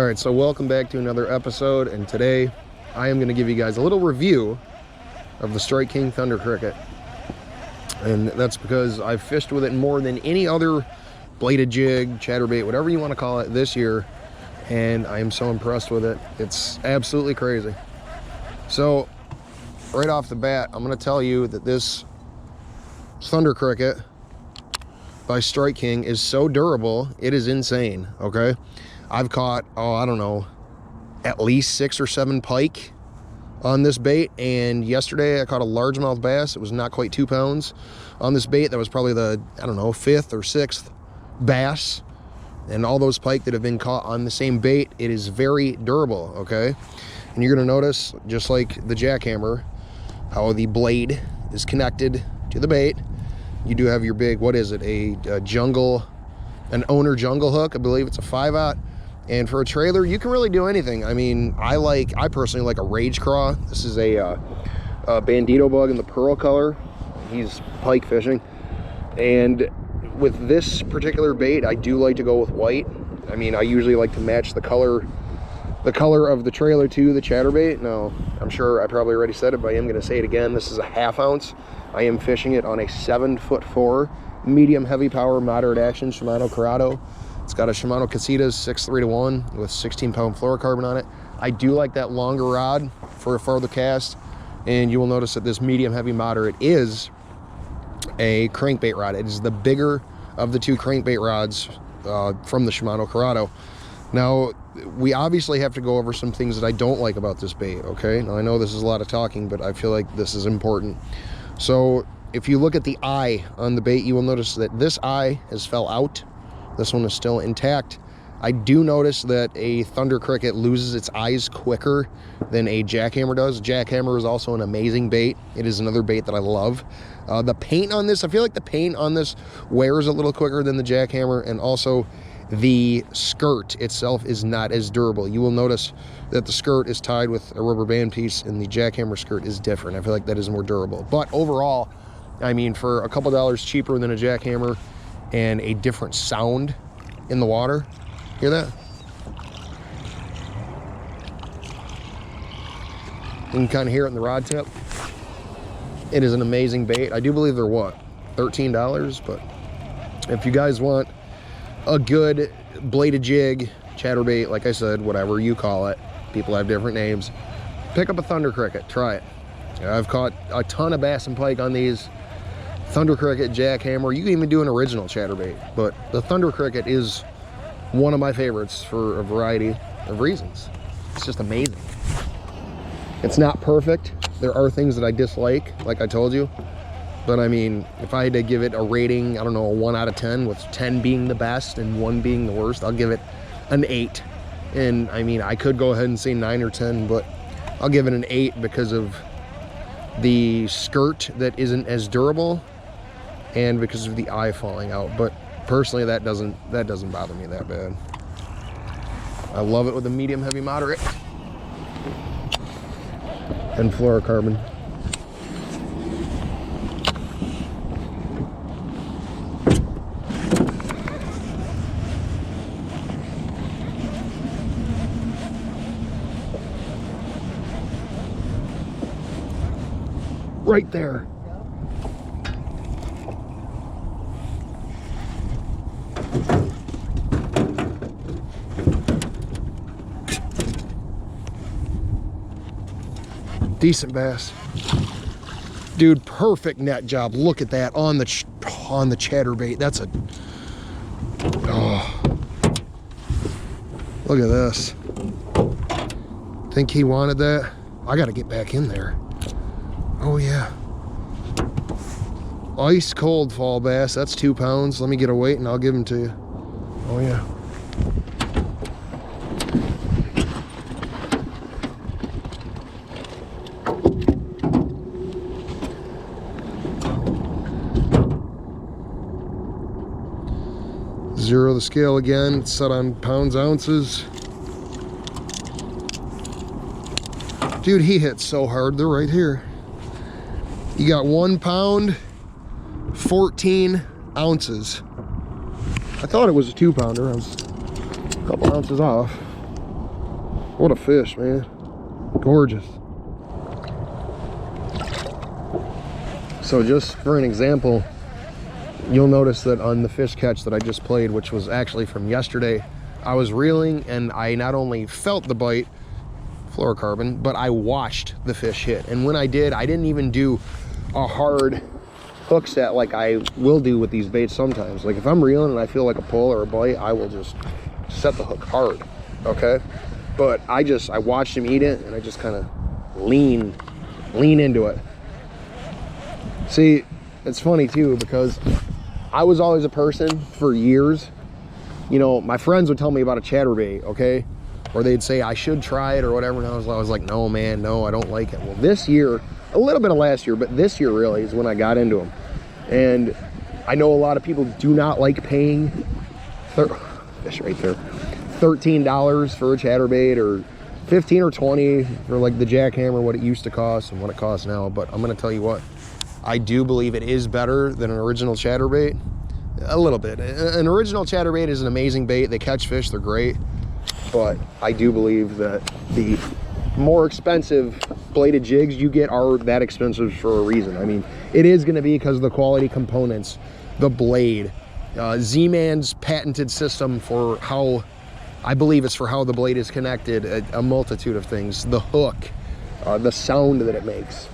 Alright, so welcome back to another episode, and today I am going to give you guys a little review of the Strike King Thunder Cricket. And that's because I've fished with it more than any other bladed jig, chatterbait, whatever you want to call it, this year, and I am so impressed with it. It's absolutely crazy. So right off the bat, I'm going to tell you that this Thunder Cricket by Strike King is so durable, it is insane. Okay, I've caught, I don't know, at least 6 or 7 pike on this bait, and yesterday I caught a largemouth bass. It was not quite 2 pounds on this bait. That was probably the, I don't know, 5th or 6th bass, and all those pike that have been caught on the same bait, it is very durable. Okay, and you're gonna notice, just like the jackhammer, how the blade is connected to the bait. You do have your big, what is it, a jungle, an owner jungle hook. I believe it's a 5/0. And for a trailer, you can really do anything. I mean, I personally like a rage craw. This is a bandito bug in the pearl color. He's pike fishing. And with this particular bait, I do like to go with white. I mean, I usually like to match the color of the trailer to the chatterbait. Now, I'm sure I probably already said it, but I am gonna say it again. This is a 1/2 ounce. I am fishing it on a 7'4", medium heavy power, moderate action Shimano Corrado. It's got a Shimano Casitas 6-3-1 with 16-pound fluorocarbon on it. I do like that longer rod for a farther cast, and you will notice that this medium heavy moderate is a crankbait rod. It is the bigger of the 2 crankbait rods from the Shimano Corrado. Now, we obviously have to go over some things that I don't like about this bait, okay? Now, I know this is a lot of talking, but I feel like this is important. So, if you look at the eye on the bait, you will notice that this eye has fell out. This one is still intact. I do notice that a Thunder Cricket loses its eyes quicker than a jackhammer does. Jackhammer is also an amazing bait. It is another bait that I love. The paint on this, I feel like the paint on this wears a little quicker than the jackhammer, and also the skirt itself is not as durable. You will notice that the skirt is tied with a rubber band piece, and the jackhammer skirt is different. I feel like that is more durable. But overall, I mean, for a couple dollars cheaper than a jackhammer and a different sound in the water, hear that? You can kind of hear it in the rod tip. It is an amazing bait. I do believe they're, what, $13, but if you guys want a good bladed jig, chatterbait, like I said, whatever you call it, people have different names, pick up a Thunder Cricket, try it. I've caught a ton of bass and pike on these. Thunder Cricket, jackhammer, you can even do an original chatterbait, but the Thunder Cricket is one of my favorites for a variety of reasons. It's just amazing. It's not perfect. There are things that I dislike, like I told you, but I mean, if I had to give it a rating, I don't know, a 1 out of 10, with 10 being the best and 1 being the worst, I'll give it an 8. And I mean, I could go ahead and say 9 or 10, but I'll give it an 8 because of the skirt that isn't as durable, and because of the eye falling out. But personally, that doesn't bother me that bad. I love it with a medium heavy moderate and fluorocarbon. Right there. Decent bass, dude. Perfect net job. Look at that on the chatterbait. That's a, oh, look at this. Think he wanted that? I got to get back in there. Oh yeah, ice cold fall bass. That's 2 pounds. Let me get a weight and I'll give him to you. Oh yeah. Zero the scale again. It's set on pounds, ounces. Dude, he hit so hard. They're right here. You got 1 pound, 14 ounces. I thought it was a 2-pounder. I was a couple ounces off. What a fish, man. Gorgeous. So just for an example, you'll notice that on the fish catch that I just played, which was actually from yesterday, I was reeling and I not only felt the bite, fluorocarbon, but I watched the fish hit. And when I did, I didn't even do a hard hook set like I will do with these baits sometimes. Like if I'm reeling and I feel like a pull or a bite, I will just set the hook hard, okay? But I watched him eat it and I just kind of lean into it. See, it's funny too, because I was always a person for years, you know, my friends would tell me about a chatterbait, okay? Or they'd say I should try it or whatever, and I was like, no man, no, I don't like it. Well, this year, a little bit of last year, but this year really is when I got into them. And I know a lot of people do not like paying fish right there, $13 for a chatterbait, or 15 or 20 for like the jackhammer, what it used to cost and what it costs now. But I'm gonna tell you what, I do believe it is better than an original chatterbait. A little bit. An original chatterbait is an amazing bait. They catch fish, they're great. But I do believe that the more expensive bladed jigs you get are that expensive for a reason. I mean, it is going to be because of the quality components, the blade, Z-Man's patented system for how, I believe it's for how the blade is connected, a multitude of things, the hook, the sound that it makes.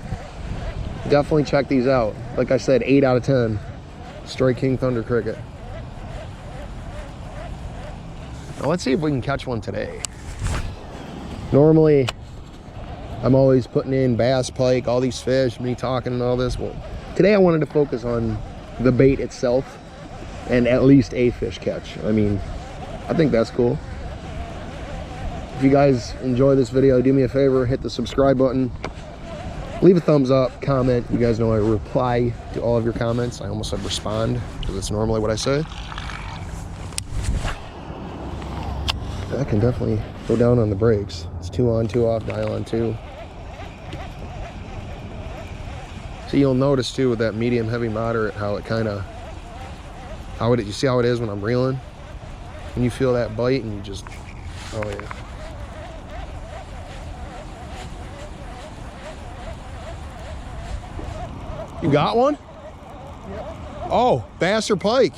Definitely check these out. Like I said, 8 out of 10. Strike King Thunder Cricket. Now let's see if we can catch one today. Normally, I'm always putting in bass, pike, all these fish, me talking and all this. Well, today I wanted to focus on the bait itself and at least a fish catch. I mean, I think that's cool. If you guys enjoy this video, do me a favor, hit the subscribe button. Leave a thumbs up, comment. You guys know I reply to all of your comments. I almost said respond, because it's normally what I say. I can definitely go down on the brakes. It's 2 on, 2 off, dial on 2. So you'll notice too with that medium, heavy, moderate, how it kind of, you see how it is when I'm reeling? When you feel that bite and you just, oh yeah. You got one? Yep. Oh, bass or pike?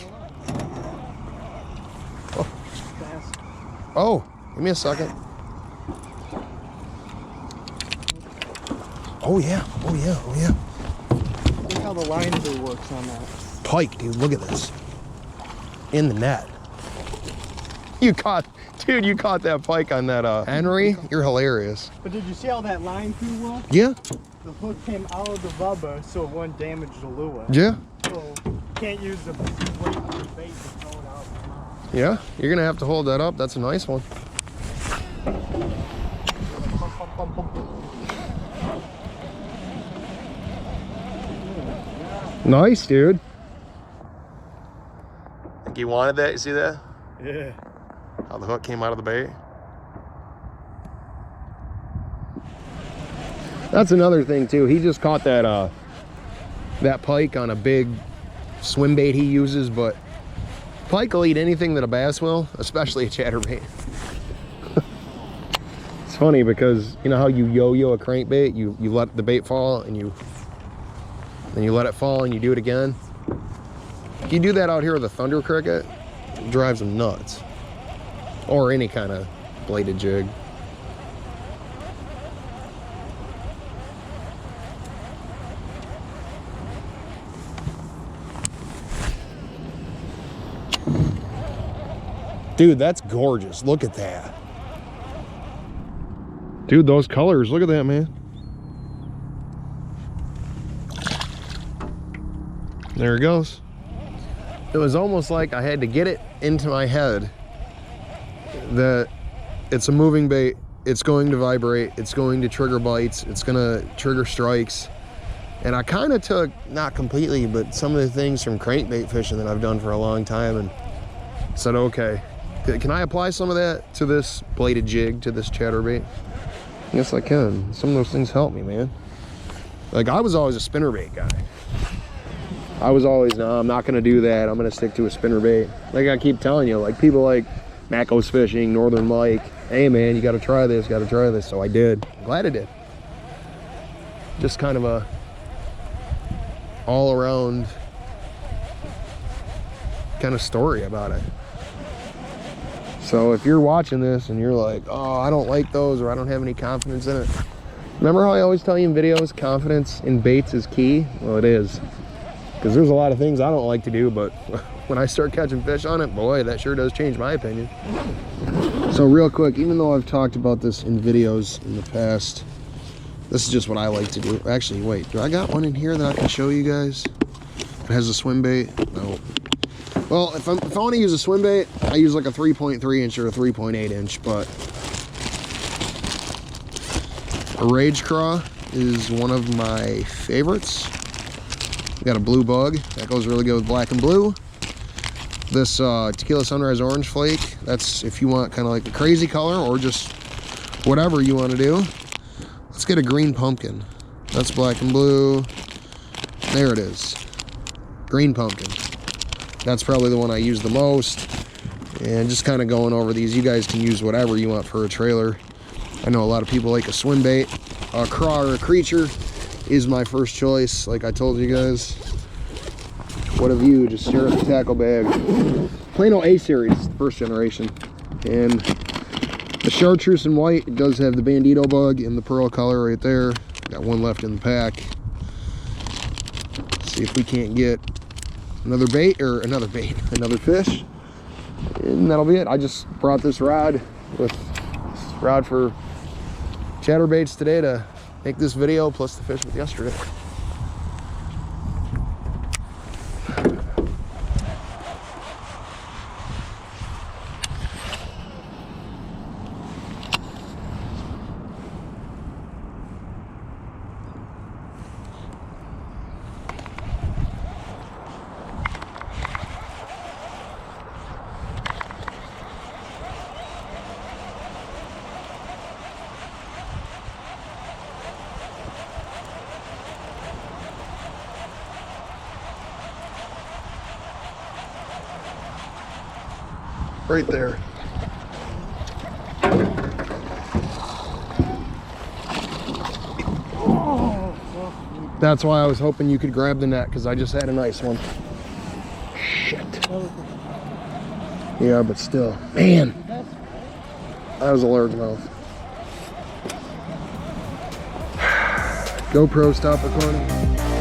Oh. Bass. Oh, give me a second. Oh yeah, oh yeah, oh yeah. Look how the line through works on that. Pike, dude, look at this. In the net. You caught that pike on that Henry. You're hilarious. But did you see how that line through will? Yeah. The hook came out of the rubber so it wouldn't damage the lure. Yeah. So you can't use the weight of the bait to throw it out. Yeah, you're gonna have to hold that up. That's a nice one. Nice, dude. Think you wanted that? You see that? Yeah. How the hook came out of the bait. That's another thing too. He just caught that that pike on a big swim bait he uses, but pike will eat anything that a bass will, especially a chatterbait. It's funny because you know how you yo-yo a crankbait, you let the bait fall and then you let it fall and you do it again. If you do that out here with a thunder cricket, it drives them nuts. Or any kind of bladed jig. Dude, that's gorgeous. Look at that. Dude, those colors. Look at that, man. There it goes. It was almost like I had to get it into my head that it's a moving bait. It's going to vibrate. It's going to trigger bites. It's going to trigger strikes. And I kind of took, not completely, but some of the things from crankbait fishing that I've done for a long time and said, okay, can I apply some of that to this bladed jig, to this chatterbait? Yes, I can. Some of those things help me, man. Like, I was always a spinnerbait guy. I was always, no, I'm not going to do that. I'm going to stick to a spinnerbait. Like I keep telling you, like people like Maco's Fishing, Northern Mike, hey man, you got to try this, got to try this. So I did. I'm glad I did. Just kind of a all around kind of story about it. So if you're watching this and you're like, oh, I don't like those, or I don't have any confidence in it, remember how I always tell you in videos, confidence in baits is key? Well, it is, because there's a lot of things I don't like to do, but when I start catching fish on it, boy, that sure does change my opinion. So real quick, even though I've talked about this in videos in the past, this is just what I like to do. Actually, wait, do I got one in here that I can show you guys? It has a swim bait? No. Well, if I want to use a swim bait, I use like a 3.3 inch or a 3.8 inch, but a Rage Craw is one of my favorites. We got a blue bug that goes really good with black and blue. This Tequila Sunrise Orange Flake, that's if you want kind of like the crazy color or just whatever you want to do. Let's get a green pumpkin. That's black and blue. There it is. Green pumpkin. That's probably the one I use the most. And just kind of going over these. You guys can use whatever you want for a trailer. I know a lot of people like a swim bait. A craw or a creature is my first choice, like I told you guys. What have you? Just stare at the tackle bag. Plano A series, first generation. And the chartreuse in white, it does have the bandito bug in the pearl color right there. Got one left in the pack. See if we can't get another another fish. And that'll be it. I just brought this rod for chatterbaits today to make this video, plus the fish with yesterday. Right there. That's why I was hoping you could grab the net, because I just had a nice one. Shit. Yeah, but still. Man. That was a largemouth. GoPro, stop recording.